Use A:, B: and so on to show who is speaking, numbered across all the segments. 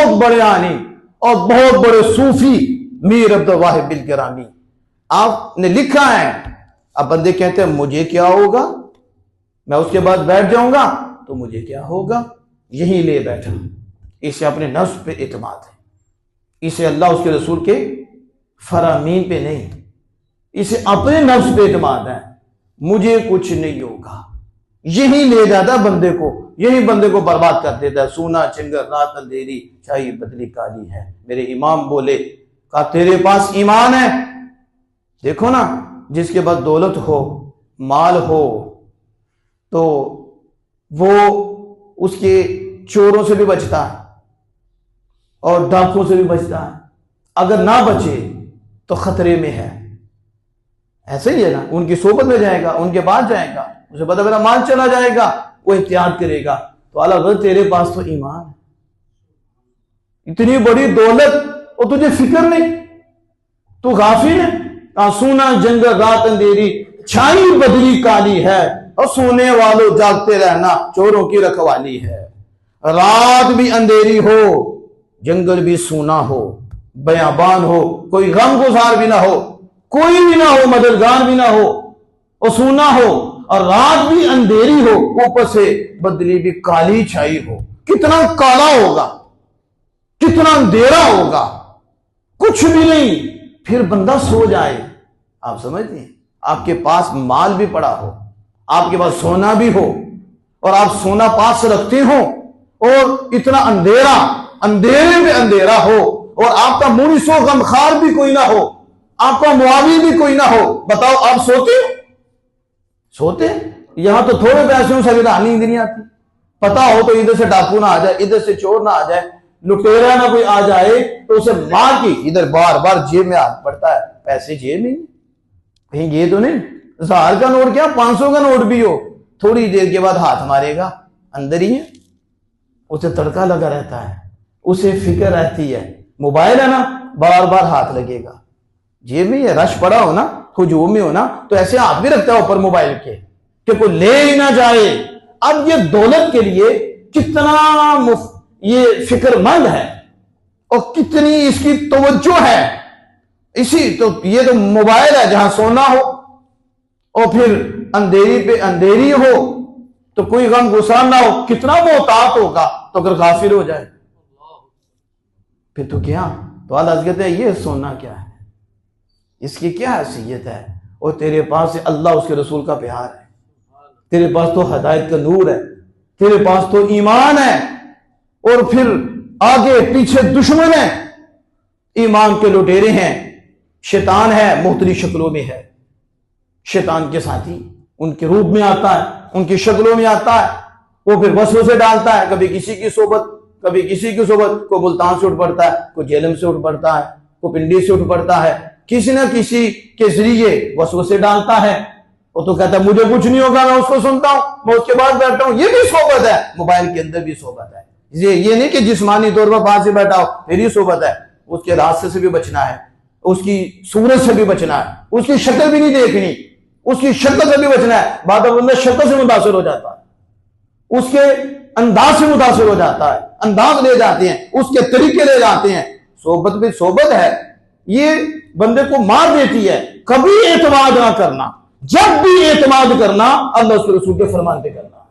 A: बहुत बड़े आनी और बहुत बड़े सूफी मीर अब्दुल वाहिद बिल गिरामी, आपने लिखा है। अब बंदे कहते हैं मुझे क्या होगा, मैं उसके बाद बैठ जाऊंगा तो मुझे क्या होगा, यही ले बैठा। इसे अपने नफ्स पे इत्माद है, इसे अल्लाह उसके रसूल के फरामीन पे नहीं, इसे अपने नफ्स पे इत्माद है। मुझे कुछ नहीं होगा, यही ले जाता बंदे को, यही बंदे को बर्बाद कर देता है। सोना चिंगर रात अंधेरी, शाही बदली काली है। मेरे इमाम बोले, कहा तेरे पास ईमान है, देखो ना, जिसके पास दौलत हो, माल हो, तो वो उसके चोरों से भी बचता है और डाकुओं से भी बचता है। अगर ना बचे तो खतरे में है। ऐसे ही है ना, उनकी सोबत में जाएगा, उनके पास जाएगा, उसे पता मेरा माल चला जाएगा, वो एहतियात करेगा। तो अल्लाह, तेरे पास तो ईमान है, इतनी बड़ी दौलत और तुझे फिक्र नहीं, तू गाफिल है। सोना जंगल रात अंधेरी, छाई बदली काली है, और सोने वालों जागते रहना चोरों की रखवाली है। रात भी अंधेरी हो, जंगल भी सूना हो, बयाबान हो, कोई गम गुजार भी ना हो, कोई भी ना हो, मददगार भी ना हो, और सूना हो, और रात भी अंधेरी हो, ऊपर से बदली भी काली छाई हो। कितना काला होगा, कितना अंधेरा होगा, कुछ भी नहीं, फिर बंदा सो जाए। आप समझते हैं, आपके पास माल भी पड़ा हो, आपके पास सोना भी हो, और आप सोना पास रखते हो, और इतना अंधेरा, अंधेरे में अंधेरा हो, और आपका मुनीसो गमखार भी कोई ना हो, आपका मुआविन भी कोई ना हो, बताओ आप सोते हो? सोते? यहां तो थोड़े पैसों से नींद नहीं आती। पता हो तो इधर से डाकू ना आ जाए, इधर से चोर ना आ जाए, लुटेरा ना कोई आ जाए, तो उसे मार की इधर बार बार जेब में हाथ पड़ता है, पैसे जेब में कहीं ये तो नहीं, 1000 का नोट क्या 500 का नोट भी हो, थोड़ी देर के बाद हाथ मारेगा, अंदर ही है, उसे तड़का लगा रहता है, उसे फिक्र रहती है। मोबाइल है ना, बार बार हाथ लगेगा, जेब में रश पड़ा हो ना, हुजूम में हो ना, तो ऐसे हाथ भी रखता है ऊपर मोबाइल के कि कोई ले ही ना जाए। अब ये दौलत के लिए कितना ये फिक्रमंद है और कितनी इसकी तवज्जो है। इसी तो ये तो मोबाइल है जहां सोना हो, और फिर अंधेरी पे अंधेरी हो, तो कोई गम गुस्सा ना हो, कितना मोहतात होगा। तो अगर गाफिल हो जाए फिर तो क्या। तो अल्लाह कहते हैं ये सोना क्या है, इसकी क्या हैसियत है, और तेरे पास से अल्लाह उसके रसूल का प्यार है, तेरे पास तो हदायत का नूर है, तेरे पास तो ईमान है, और फिर आगे पीछे दुश्मन है, ईमान के लुटेरे हैं, शैतान है, मुख्तलिफ शक्लों में है। शैतान के साथी उनके रूप में आता है, उनकी शक्लों में आता है, वो फिर वसवसे डालता है, कभी किसी की सोबत, कभी किसी की सोबत, को मुल्तान से उठ पड़ता है, को जेलम से उठ पड़ता है, को पिंडी से उठ पड़ता है, किसी ना किसी के जरिए वसवसे डालता है। वो तो कहता है मुझे कुछ नहीं होगा, मैं उसको सुनता हूं, मैं उसके बाद बैठता हूं। ये भी सोबत है, मोबाइल के अंदर भी सोबत है। ये नहीं कि जिस्मानी तौर पर पास से बैठा हो फिर ही सोबत है, उसके रास्ते से भी बचना है, उसकी सूरत से भी बचना है, उसकी शक्ल भी नहीं देखनी, उसकी शक्ल से भी बचना है। बाद में शक्ल से मुतासिर हो जाता है, उसके अंदाज से मुतासिर हो जाता है, अंदाज ले जाते हैं, उसके तरीके ले जाते हैं। सोबत भी सोबत है, ये बंदे को मार देती है। कभी एतमाद ना करना, जब भी एतमाद करना अल्लाह उसके रसूल के फरमान पे करना।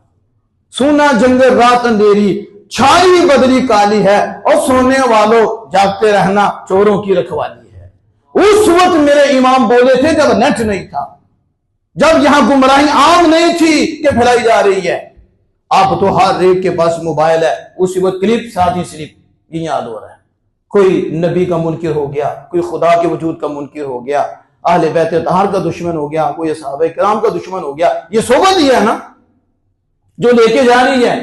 A: सोना जंगल रात अंधेरी, छाई बदली काली है, और सोने वालों जागते रहना चोरों की रखवाली है। उस वक्त मेरे इमाम बोले थे जब नेट नहीं था, जब यहां गुमराही आम नहीं थी कि फैलाई जा रही है। अब तो हर एक के पास मोबाइल है, उसी वक्त क्लिप साथ ही स्लिप ये याद हो रहा है। कोई नबी का मुनकिर हो गया, कोई खुदा के वजूद का मुनकिर हो गया, अहले बैत तहार का दुश्मन हो गया, कोई सहाबा किराम का दुश्मन हो गया। ये सोबत ही है ना जो लेके जा रही है,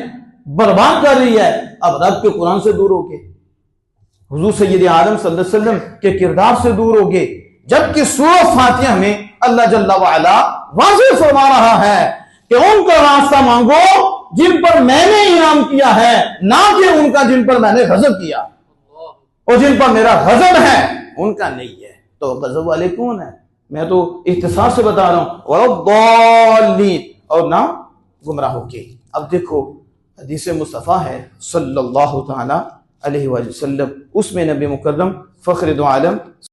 A: बर्बाद कर रही है। अब रब के कुरान से दूर हो गए, हुजूर सैयद आदम सल्लल्लाहु अलैहि वसल्लम के किरदार से दूर हो गए, जबकि सूरह फातिहा में अल्लाह जल्ला वाला वाज़ेह फरमा रहा है कि उनका रास्ता मांगो जिन पर मैंने इनाम किया है, ना कि उनका जिन पर मैंने गजब किया, और जिन पर मेरा गजब है उनका नहीं है। तो गजब वाले कौन है? मैं तो इख्तिसार से बता रहा हूं, और ना गुमराह के। अब देखो हदीस मुस्तफ़ा है सल्लल्लाहु तआला अलैहि वसल्लम, उसमें नबी मुकर्रम फ़ख्र दो आलम